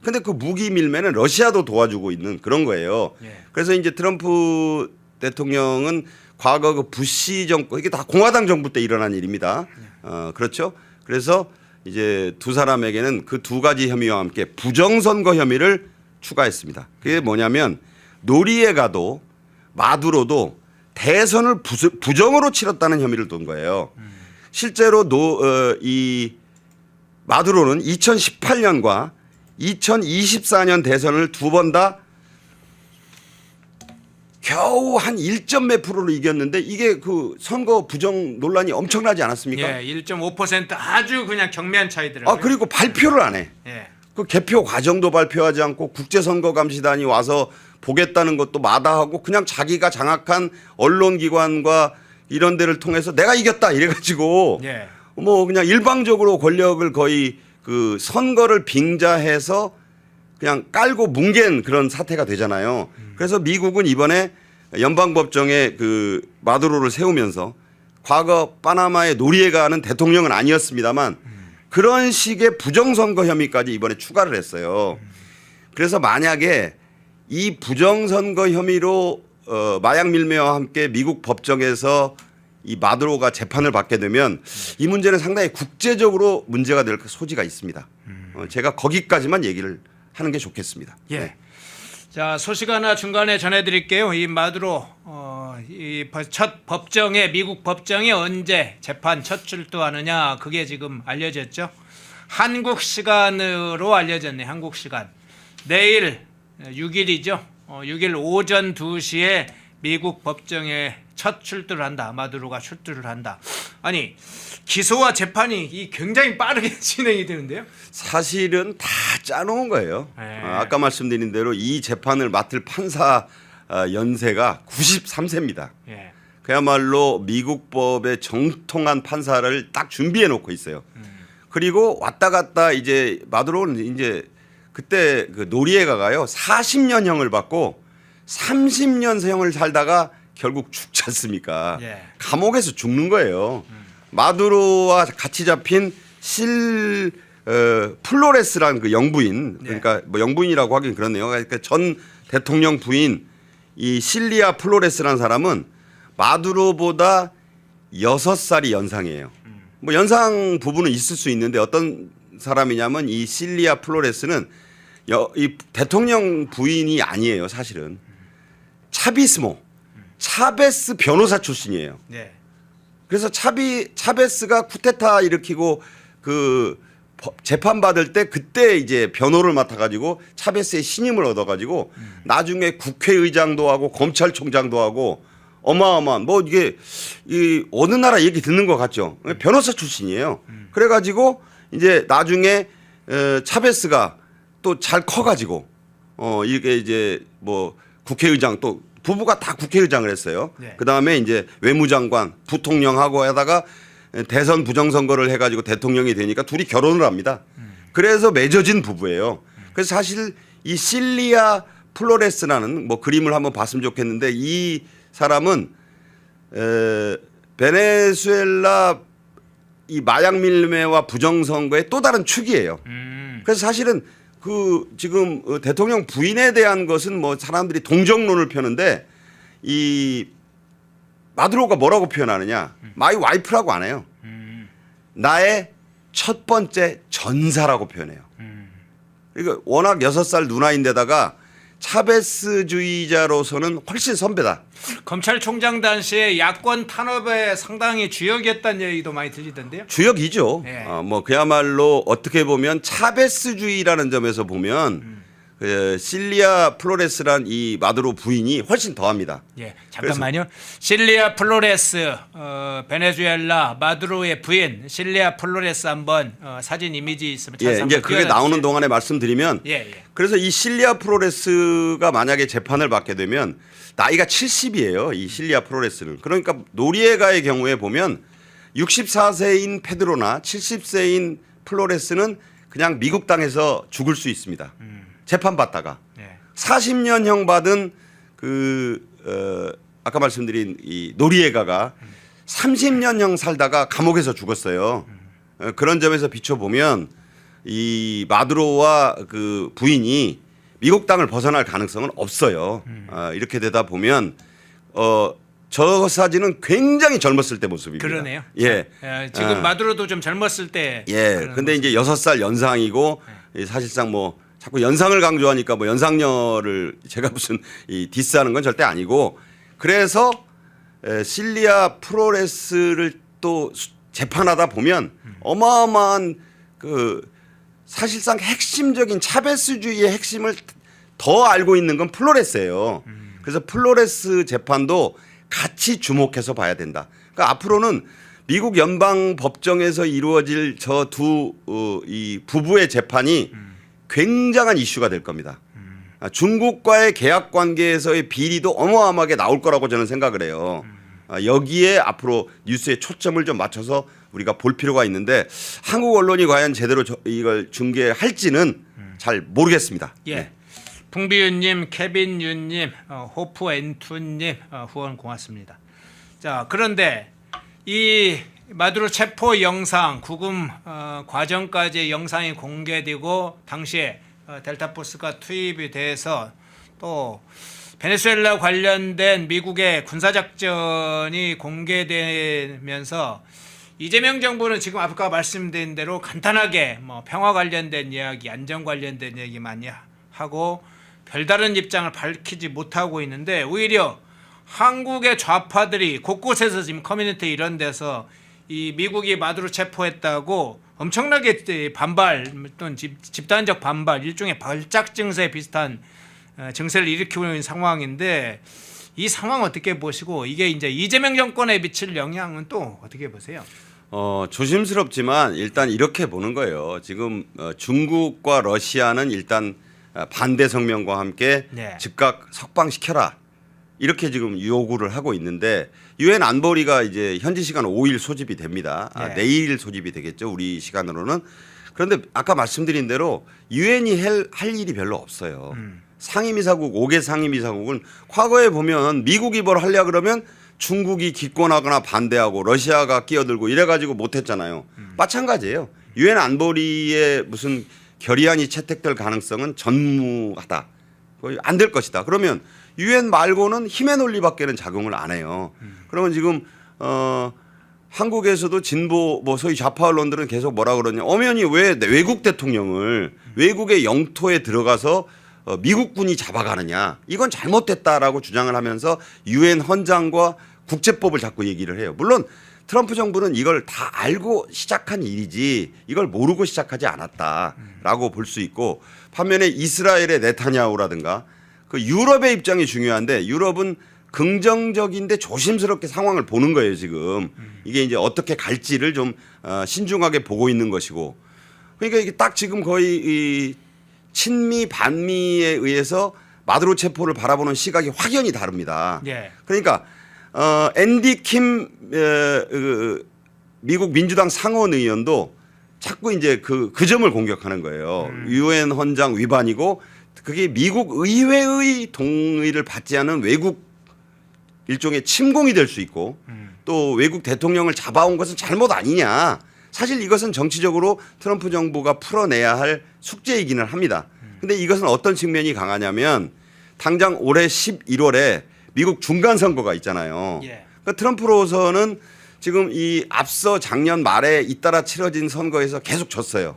근데 그 무기 밀매는 러시아도 도와주고 있는 그런 거예요. 예. 그래서 이제 트럼프 대통령은 과거 그 부시 정권 이게 다 공화당 정부 때 일어난 일입니다. 그렇죠. 그래서 이제 두 사람에게는 그 두 가지 혐의와 함께 부정선거 혐의를 추가했습니다. 그게 뭐냐면 노리에가도 마두로도 대선을 부정으로 치렀다는 혐의를 둔 거예요. 실제로 이 마두로는 2018년과 2024년 대선을 두 번 다 겨우 한 1점 몇 프로로 이겼는데 이게 그 선거 부정 논란이 엄청나지 않았습니까? 예, 1.5% 아주 그냥 경미한 차이더라고요. 아 그리고 발표를 안 해. 예. 그 개표 과정도 발표하지 않고 국제선거감시단이 와서 보겠다는 것도 마다하고 그냥 자기가 장악한 언론기관과 이런 데를 통해서 내가 이겼다 이래가지고 예. 뭐 그냥 일방적으로 권력을 거의 그 선거를 빙자해서 그냥 깔고 뭉갠 그런 사태가 되잖아요. 그래서 미국은 이번에 연방법정에 그 마두로를 세우면서 과거 파나마의 노리에가는 대통령은 아니었습니다만 그런 식의 부정선거 혐의까지 이번에 추가를 했어요. 그래서 만약에 이 부정선거 혐의로 마약 밀매와 함께 미국 법정에서 이 마두로가 재판을 받게 되면 이 문제는 상당히 국제적으로 문제가 될 소지가 있습니다. 제가 거기까지만 얘기를 하는 게 좋겠습니다. 예. 네. 자, 소식 하나 중간에 전해드릴게요. 이 마두로 이 첫 법정에 미국 법정에 언제 재판 첫 출두하느냐 그게 지금 알려졌죠. 한국 시간으로 알려졌네. 한국 시간 내일 6일이죠. 6일 오전 2시에 미국 법정에 첫 출두를 한다. 마두로가 출두를 한다. 아니 기소와 재판이 이 굉장히 빠르게 진행이 되는데요. 사실은 다 짜놓은 거예요. 네. 아까 말씀드린 대로 이 재판을 맡을 판사 연세가 93세입니다. 예. 그야말로 미국 법의 정통한 판사를 딱 준비해 놓고 있어요. 그리고 왔다 갔다 이제 마두로는 이제 그때 그 노리에가가요 40년형을 받고 30년형을 살다가 결국 죽지 않습니까? 예. 감옥에서 죽는 거예요. 마두로와 같이 잡힌 플로레스라는 그 영부인 그러니까 뭐 영부인이라고 하긴 그렇네요. 그러니까 전 대통령 부인 이 실리아 플로레스라는 사람은 마두로보다 6살이 연상이에요. 뭐 연상 부분은 있을 수 있는데 어떤 사람이냐면 이 실리아 플로레스는 이 대통령 부인이 아니에요. 사실은 차베스 변호사 출신이에요. 네. 그래서 차베스가 쿠데타 일으키고 그 재판 받을 때 그때 이제 변호를 맡아가지고 차베스의 신임을 얻어가지고 나중에 국회의장도 하고 검찰총장도 하고 어마어마한 뭐 이게 이 어느 나라 얘기 듣는 것 같죠. 변호사 출신이에요. 그래가지고 이제 나중에 차베스가 또 잘 커가지고 이게 이제 뭐 국회의장 또 부부가 다 국회의장을 했어요. 네. 그 다음에 이제 외무장관, 부통령하고 하다가 대선 부정선거를 해가지고 대통령이 되니까 둘이 결혼을 합니다. 그래서 맺어진 부부예요. 그래서 사실 이 실리아 플로레스라는 뭐 그림을 한번 봤으면 좋겠는데 이 사람은 베네수엘라 이 마약 밀매와 부정선거의 또 다른 축이에요. 그래서 사실은 그 지금 대통령 부인에 대한 것은 뭐 사람들이 동정론을 펴는데 이 마두로가 뭐라고 표현하느냐 마이 와이프라고 안 해요. 나의 첫 번째 전사라고 표현해요. 그러니까 워낙 6살 누나인데다가 차베스주의자로서는 훨씬 선배다. 검찰총장 당시에 야권 탄압에 상당히 주역이었다는 얘기도 많이 들리던데요. 주역이죠. 네. 뭐 그야말로 어떻게 보면 차베스주의라는 점에서 보면 실리아 플로레스란 이 마두로 부인이 훨씬 더합니다. 예, 잠깐만요. 실리아 플로레스, 베네수엘라 마두로의 부인 실리아 플로레스 한번 사진 이미지 있으면 예, 이제 그게 나오는 동안에 말씀드리면 예. 그래서 이 실리아 플로레스가 만약에 재판을 받게 되면 나이가 70이에요. 이 실리아 플로레스는. 그러니까 노리에가의 경우에 보면 64세인 페드로나 70세인 플로레스는 그냥 미국 땅에서 죽을 수 있습니다. 재판받다가 예. 40년형 받은 아까 말씀드린 이 노리에가가 30년형 살다가 감옥에서 죽었어요. 그런 점에서 비춰보면 이 마두로와 그 부인이 미국 땅을 벗어날 가능성은 없어요. 이렇게 되다 보면 저 사진은 굉장히 젊었을 때 모습입니다. 그러네요. 예. 지금 마두로도 좀 젊었을 때. 예. 근데 이제 6살 연상이고 사실상 뭐 자꾸 연상을 강조하니까 뭐 연상녀를 제가 무슨 이 디스하는 건 절대 아니고 그래서 실리아 플로레스를 또 재판하다 보면 어마어마한 그 사실상 핵심적인 차베스주의의 핵심을 더 알고 있는 건 플로레스예요. 그래서 플로레스 재판도 같이 주목해서 봐야 된다. 그러니까 앞으로는 미국 연방 법정에서 이루어질 저 두 이 부부의 재판이 굉장한 이슈가 될 겁니다. 중국과의 계약 관계에서의 비리도 어마어마하게 나올 거라고 저는 생각을 해요. 여기에 앞으로 뉴스에 초점을 좀 맞춰서 우리가 볼 필요가 있는데 한국 언론이 과연 제대로 이걸 중계할지는 잘 모르겠습니다. 예. 네. 풍비윤님, 케빈윤님, 호프 엔투님 후원 고맙습니다. 자, 그런데 이 마두로 체포 영상 구금 과정까지 영상이 공개되고 당시에 델타 포스가 투입이 돼서 또 베네수엘라 관련된 미국의 군사작전이 공개되면서 이재명 정부는 지금 아까 말씀드린 대로 간단하게 뭐 평화 관련된 이야기, 안전 관련된 얘기 많이 하고 별다른 입장을 밝히지 못하고 있는데 오히려 한국의 좌파들이 곳곳에서 지금 커뮤니티 이런 데서 이 미국이 마두로 체포했다고 엄청나게 반발 또는 집단적 반발 일종의 발작 증세 비슷한 증세를 일으키고 있는 상황인데 이 상황 어떻게 보시고 이게 이제 이재명 정권에 미칠 영향은 또 어떻게 보세요? 조심스럽지만 일단 이렇게 보는 거예요. 지금 중국과 러시아는 일단 반대 성명과 함께 네. 즉각 석방시켜라 이렇게 지금 요구를 하고 있는데 유엔 안보리가 이제 현지 시간 5일 소집이 됩니다. 네. 내일 소집이 되겠죠. 우리 시간으로는. 그런데 아까 말씀드린 대로 유엔이 할 일이 별로 없어요. 상임이사국 5개 상임이사국은 과거에 보면 미국이 뭘 하려 그러면 중국이 기권하거나 반대하고 러시아가 끼어들고 이래가지고 못했잖아요. 마찬가지예요. 유엔 안보리에 무슨 결의안이 채택될 가능성은 전무하다. 안 될 것이다. 그러면 유엔 말고는 힘의 논리밖에는 작용을 안 해요. 그러면 지금 한국에서도 진보 뭐 소위 좌파 언론들은 계속 뭐라 그러냐. 엄연히 왜 외국 대통령을 외국의 영토에 들어가서 미국군이 잡아가느냐. 이건 잘못됐다라고 주장을 하면서 유엔 헌장과 국제법을 자꾸 얘기를 해요. 물론 트럼프 정부는 이걸 다 알고 시작한 일이지 이걸 모르고 시작하지 않았다라고 볼 수 있고 반면에 이스라엘의 네타냐후라든가 그 유럽의 입장이 중요한데 유럽은 긍정적인데 조심스럽게 상황을 보는 거예요 지금. 이게 이제 어떻게 갈지를 좀 신중하게 보고 있는 것이고 그러니까 이게 딱 지금 거의 이 친미 반미에 의해서 마두로 체포를 바라보는 시각이 확연히 다릅니다. 예. 그러니까 앤디 킴 미국 민주당 상원 의원도 자꾸 이제 그 점을 공격하는 거예요. 유엔 헌장 위반이고 그게 미국 의회의 동의를 받지 않은 외국 일종의 침공이 될 수 있고 또 외국 대통령을 잡아온 것은 잘못 아니냐. 사실 이것은 정치적으로 트럼프 정부가 풀어내야 할 숙제이기는 합니다. 근데 이것은 어떤 측면이 강하냐면 당장 올해 11월에 미국 중간선거가 있잖아요. 예. 그러니까 트럼프로서는 지금 이 앞서 작년 말에 잇따라 치러진 선거에서 계속 졌어요.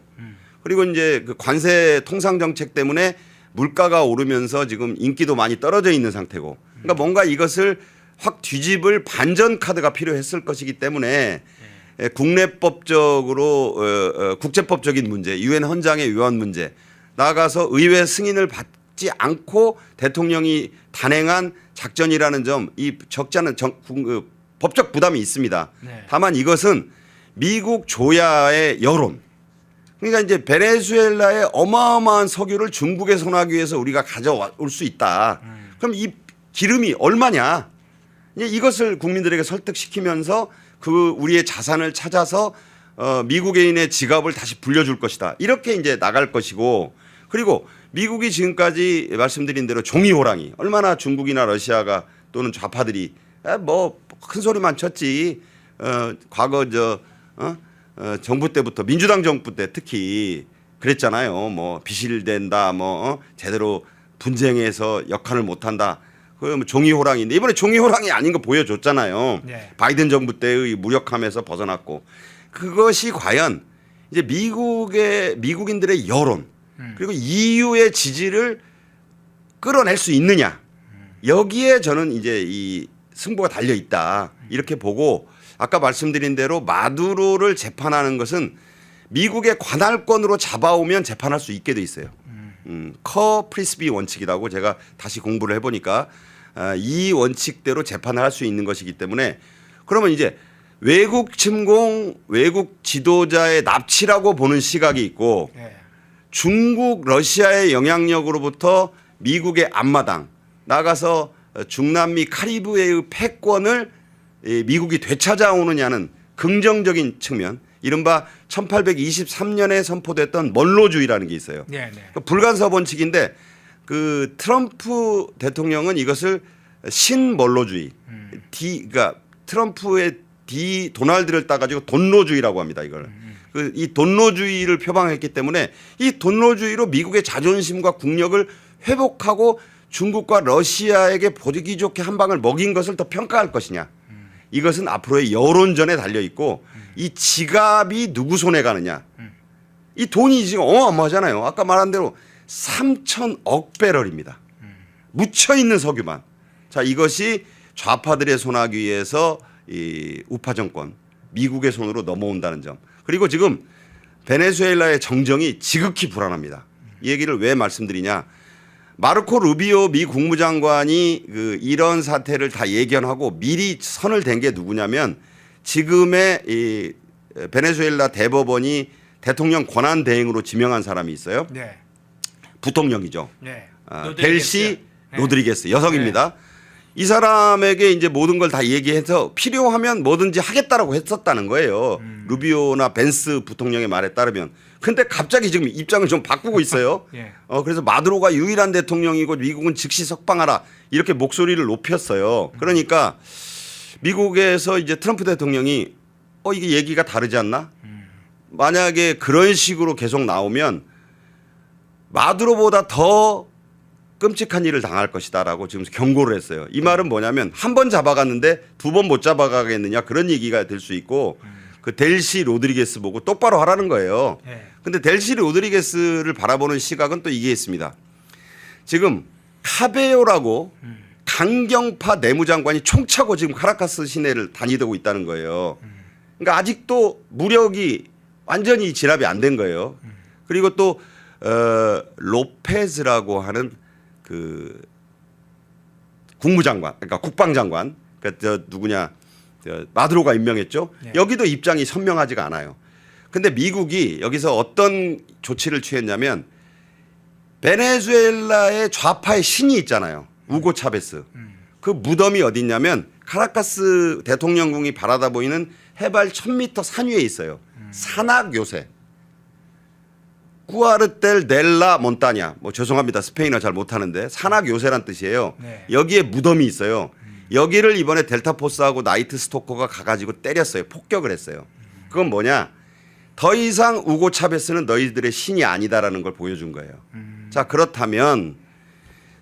그리고 이제 그 관세 통상 정책 때문에 물가가 오르면서 지금 인기도 많이 떨어져 있는 상태고 그러니까 뭔가 이것을 확 뒤집을 반전 카드가 필요했을 것이기 때문에 국내법적으로 국제법적인 문제, 유엔 헌장의 위반 문제 나아가서 의회 승인을 받지 않고 대통령이 단행한 작전이라는 점 이 적지 않은 법적 부담이 있습니다. 네. 다만 이것은 미국 조야의 여론 그러니까 이제 베네수엘라의 어마어마한 석유를 중국에 손하기 위해서 우리가 가져올 수 있다. 그럼 이 기름이 얼마냐? 이제 이것을 국민들에게 설득시키면서 그 우리의 자산을 찾아서 미국인의 지갑을 다시 불려줄 것이다. 이렇게 이제 나갈 것이고 그리고 미국이 지금까지 말씀드린 대로 종이 호랑이 얼마나 중국이나 러시아가 또는 좌파들이 뭐 큰 소리만 쳤지. 과거 정부 때부터 민주당 정부 때 특히 그랬잖아요. 뭐 비실된다, 뭐 제대로 분쟁에서 역할을 못한다. 그 종이 호랑이인데 이번에 종이 호랑이 아닌 거 보여줬잖아요. 네. 바이든 정부 때의 무력함에서 벗어났고 그것이 과연 이제 미국인들의 여론 그리고 EU의 지지를 끌어낼 수 있느냐 여기에 저는 이제 이 승부가 달려 있다 이렇게 보고 아까 말씀드린 대로 마두로를 재판하는 것은 미국의 관할권으로 잡아오면 재판할 수 있게 돼 있어요. 커 프리스비 원칙이라고 제가 다시 공부를 해보니까 이 원칙대로 재판을 할 수 있는 것이기 때문에 그러면 이제 외국 침공, 외국 지도자의 납치라고 보는 시각이 있고 예. 중국, 러시아의 영향력으로부터 미국의 앞마당 나가서 중남미 카리브해의 패권을 미국이 되찾아오느냐는 긍정적인 측면, 이른바 1823년에 선포됐던 먼로주의라는 게 있어요. 네, 네. 불간서 원칙인데 그 트럼프 대통령은 이것을 신먼로주의, 그러니까 트럼프의 도널드를 따가지고 돈로주의라고 합니다. 이걸. 이 돈로주의를 표방했기 때문에 이 돈로주의로 미국의 자존심과 국력을 회복하고 중국과 러시아에게 보기 좋게 한 방을 먹인 것을 더 평가할 것이냐. 이것은 앞으로의 여론전에 달려 있고 이 지갑이 누구 손에 가느냐. 이 돈이 지금 어마어마하잖아요. 아까 말한 대로 3천억 배럴입니다. 묻혀 있는 석유만. 자, 이것이 좌파들의 손아귀 위에서 이 우파 정권 미국의 손으로 넘어온다는 점. 그리고 지금 베네수엘라의 정정이 지극히 불안합니다. 이 얘기를 왜 말씀드리냐? 마르코 루비오 미 국무장관이 이런 사태를 다 예견하고 미리 선을 댄 게 누구냐면 지금의 이 베네수엘라 대법원이 대통령 권한 대행으로 지명한 사람이 있어요. 네. 부통령이죠. 네. 델시 네. 로드리게스 여성입니다. 이 사람에게 이제 모든 걸 다 얘기해서 필요하면 뭐든지 하겠다라고 했었다는 거예요. 루비오나 벤스 부통령의 말에 따르면. 근데 갑자기 지금 입장을 좀 바꾸고 있어요. 예. 그래서 마두로가 유일한 대통령이고 미국은 즉시 석방하라 이렇게 목소리를 높였어요. 그러니까 미국에서 이제 트럼프 대통령이 이게 얘기가 다르지 않나? 만약에 그런 식으로 계속 나오면 마두로보다 더 끔찍한 일을 당할 것이다라고 지금 경고를 했어요. 이 말은 뭐냐면 한 번 잡아갔는데 두 번 못 잡아가겠느냐 그런 얘기가 될 수 있고 그 델시 로드리게스 보고 똑바로 하라는 거예요. 근데 델시 로드리게스를 바라보는 시각은 또 이게 있습니다. 지금 카베요라고 강경파 내무장관이 총차고 지금 카라카스 시내를 다니고 있다는 거예요. 그러니까 아직도 무력이 완전히 진압이 안 된 거예요. 그리고 또 로페즈라고 하는 그 국무장관, 그러니까 국방장관, 그러니까 누구냐, 마두로가 임명했죠. 네. 여기도 입장이 선명하지가 않아요. 근데 미국이 여기서 어떤 조치를 취했냐면 베네수엘라의 좌파의 신이 있잖아요. 우고 차베스. 그 무덤이 어디 있냐면 카라카스 대통령궁이 바라다 보이는 해발 1000m 산 위에 있어요. 산악 요새. 꾸아르텔 넬라 몬타냐. 죄송합니다. 스페인어 잘 못하는데 산악 요새란 뜻이에요. 네. 여기에 무덤이 있어요. 여기를 이번에 델타 포스하고 나이트 스토커가 가가지고 때렸어요. 폭격을 했어요. 그건 뭐냐? 더 이상 우고 차베스는 너희들의 신이 아니다라는 걸 보여준 거예요. 자, 그렇다면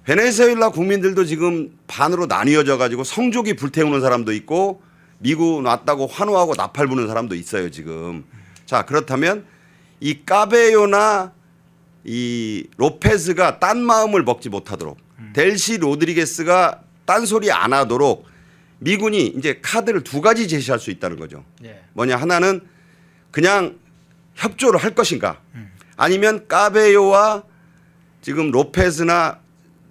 베네수엘라 국민들도 지금 반으로 나뉘어져 가지고 성족이 불태우는 사람도 있고 미국 왔다고 환호하고 나팔 부는 사람도 있어요, 지금. 자, 그렇다면 이 까베요나 이 로페즈가 딴 마음을 먹지 못하도록 델시 로드리게스가 딴 소리 안 하도록 미군이 이제 카드를 두 가지 제시할 수 있다는 거죠. 예. 뭐냐, 하나는 그냥 협조를 할 것인가, 아니면 까베요와 지금 로페즈나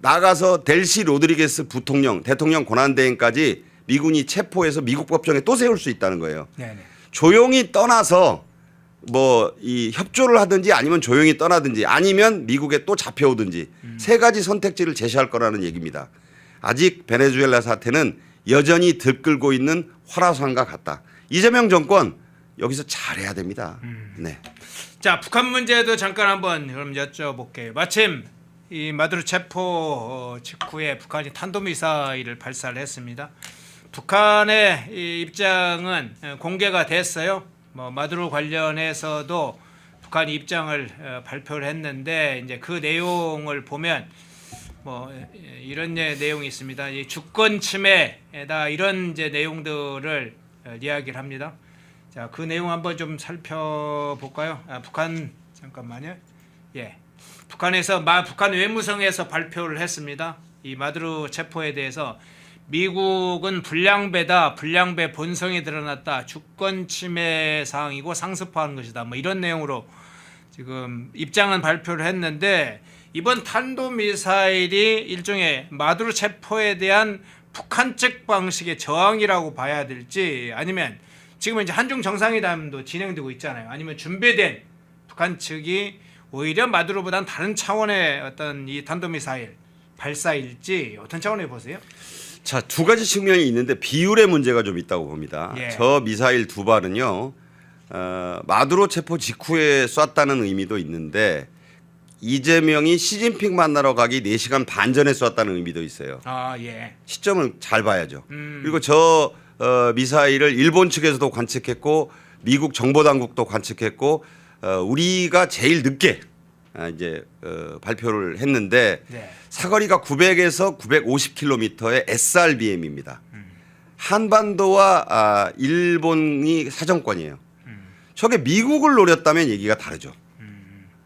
나가서 델시 로드리게스 부통령, 대통령 권한대행까지 미군이 체포해서 미국 법정에 또 세울 수 있다는 거예요. 네네. 조용히 떠나서 뭐 이 협조를 하든지 아니면 조용히 떠나든지 아니면 미국에 또 잡혀오든지 세 가지 선택지를 제시할 거라는 얘기입니다. 아직 베네수엘라 사태는 여전히 들끓고 있는 활화산과 같다. 이재명 정권 여기서 잘해야 됩니다. 네. 자, 북한 문제도 잠깐 한번 그럼 여쭤볼게요. 마침 이 마두로 체포 직후에 북한이 탄도미사일을 발사를 했습니다. 북한의 이 입장은 공개가 됐어요. 뭐 마두로 관련해서도 북한이 입장을 발표를 했는데 이제 그 내용을 보면 뭐 이런 내용이 있습니다. 이 주권 침해다 이런 이제 내용들을 이야기를 합니다. 자, 그 내용 한번 좀 살펴볼까요? 북한 잠깐만요. 예, 북한에서 북한 외무성에서 발표를 했습니다. 이 마두로 체포에 대해서 미국은 불량배다, 불량배 본성이 드러났다, 주권 침해 사항이고 상습화한 것이다. 뭐 이런 내용으로 지금 입장은 발표를 했는데 이번 탄도미사일이 일종의 마두로 체포에 대한 북한 측 방식의 저항이라고 봐야 될지 아니면 지금 이제 한중 정상회담도 진행되고 있잖아요. 아니면 준비된 북한 측이 오히려 마두로보다는 다른 차원의 어떤 이 탄도미사일 발사일지 어떤 차원에 보세요? 자, 두 가지 측면이 있는데 비율의 문제가 좀 있다고 봅니다. 예. 저 미사일 두 발은요. 마두로 체포 직후에 쐈다는 의미도 있는데 이재명이 시진핑 만나러 가기 4시간 반 전에 쐈다는 의미도 있어요. 아, 예. 시점을 잘 봐야죠. 그리고 저 미사일을 일본 측에서도 관측했고 미국 정보당국도 관측했고 우리가 제일 늦게 이제 발표를 했는데 네. 사거리가 900에서 950km의 SRBM입니다. 한반도와 일본이 사정권이에요. 저게 미국을 노렸다면 얘기가 다르죠.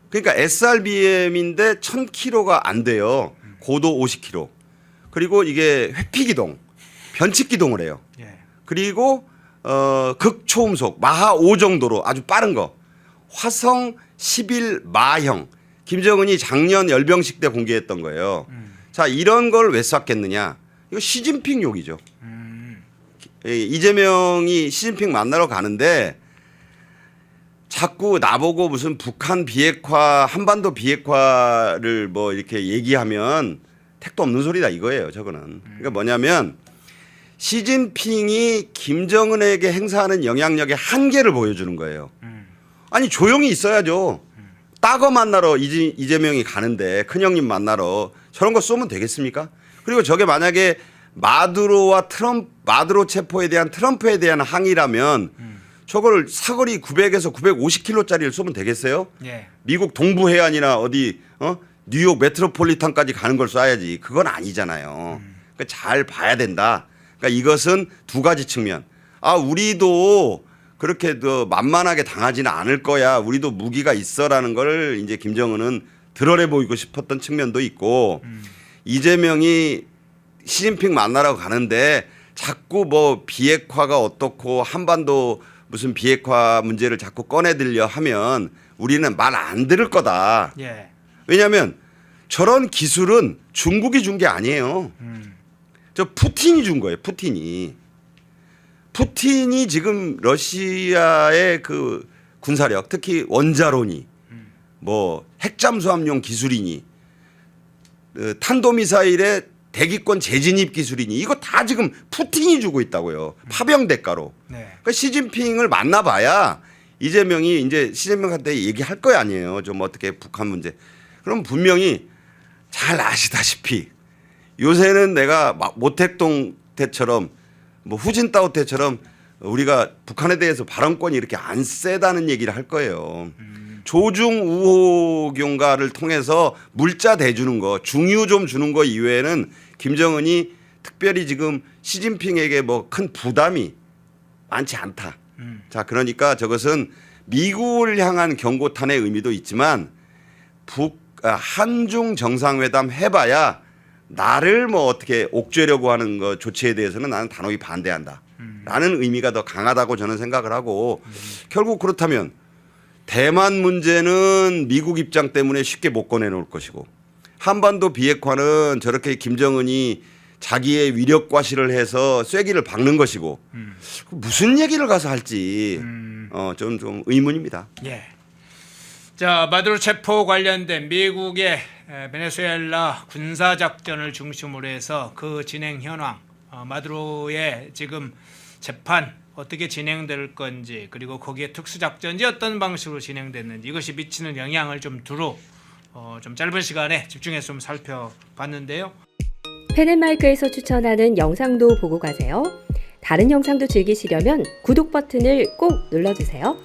그러니까 SRBM인데 1000km가 안 돼요. 고도 50km. 그리고 이게 회피기동, 변칙기동을 해요. 예. 그리고 극초음속 마하 5 정도로 아주 빠른 거. 화성 11 마형. 김정은이 작년 열병식 때 공개했던 거예요. 자, 이런 걸 왜 쐈겠느냐? 이거 시진핑 욕이죠. 이재명이 시진핑 만나러 가는데 자꾸 나보고 무슨 북한 비핵화, 한반도 비핵화를 뭐 이렇게 얘기하면 택도 없는 소리다 이거예요. 저거는. 그러니까 뭐냐면 시진핑이 김정은에게 행사하는 영향력의 한계를 보여주는 거예요. 아니 조용히 있어야죠. 따거 만나러 이재명이 가는데 큰형님 만나러 저런 거 쏘면 되겠습니까? 그리고 저게 만약에 마두로 체포에 대한 트럼프에 대한 항의라면 저걸 사거리 900에서 950km짜리를 쏘면 되겠어요? 예. 미국 동부 해안이나 어디 뉴욕 메트로폴리탄까지 가는 걸 쏴야지. 그건 아니잖아요. 그러니까 잘 봐야 된다. 그러니까 이것은 두 가지 측면. 아, 우리도 그렇게 만만하게 당하지는 않을 거야. 우리도 무기가 있어라는 걸 이제 김정은은 드러내 보이고 싶었던 측면도 있고 이재명이 시진핑 만나러 가는데 자꾸 뭐 비핵화가 어떻고 한반도 무슨 비핵화 문제를 자꾸 꺼내들려 하면 우리는 말 안 들을 거다. 예. 왜냐하면 저런 기술은 중국이 준 게 아니에요. 저 푸틴이 준 거예요. 푸틴이 지금 러시아의 그 군사력, 특히 원자로니, 뭐 핵잠수함용 기술이니, 탄도미사일의 대기권 재진입 기술이니 이거 다 지금 푸틴이 주고 있다고요. 파병 대가로. 네. 그러니까 시진핑을 만나봐야 이재명이 이제 시진핑한테 얘기할 거 아니에요. 좀 어떻게 북한 문제. 그럼 분명히 잘 아시다시피 요새는 내가 모택동 때처럼 뭐 후진따오 때처럼 우리가 북한에 대해서 발언권이 이렇게 안 세다는 얘기를 할 거예요. 조중 우호경가를 통해서 물자 대주는 거, 중유 좀 주는 거 이외에는 김정은이 특별히 지금 시진핑에게 뭐 큰 부담이 많지 않다. 자, 그러니까 저것은 미국을 향한 경고탄의 의미도 있지만 한중 정상회담 해봐야 나를 뭐 어떻게 옥죄려고 하는 거 조치에 대해서는 나는 단호히 반대한다. 라는 의미가 더 강하다고 저는 생각을 하고 결국 그렇다면 대만 문제는 미국 입장 때문에 쉽게 못 꺼내놓을 것이고 한반도 비핵화는 저렇게 김정은이 자기의 위력 과시를 해서 쐐기를 박는 것이고 무슨 얘기를 가서 할지 좀 의문입니다. 예. 자, 마두로 체포 관련된 미국의 베네수엘라 군사 작전을 중심으로 해서 그 진행 현황, 마두로의 지금 재판 어떻게 진행될 건지 그리고 거기에 특수작전이 어떤 방식으로 진행됐는지 이것이 미치는 영향을 좀 두루 좀 짧은 시간에 집중해서 좀 살펴봤는데요. 펜앤마이크에서 추천하는 영상도 보고 가세요. 다른 영상도 즐기시려면 구독 버튼을 꼭 눌러주세요.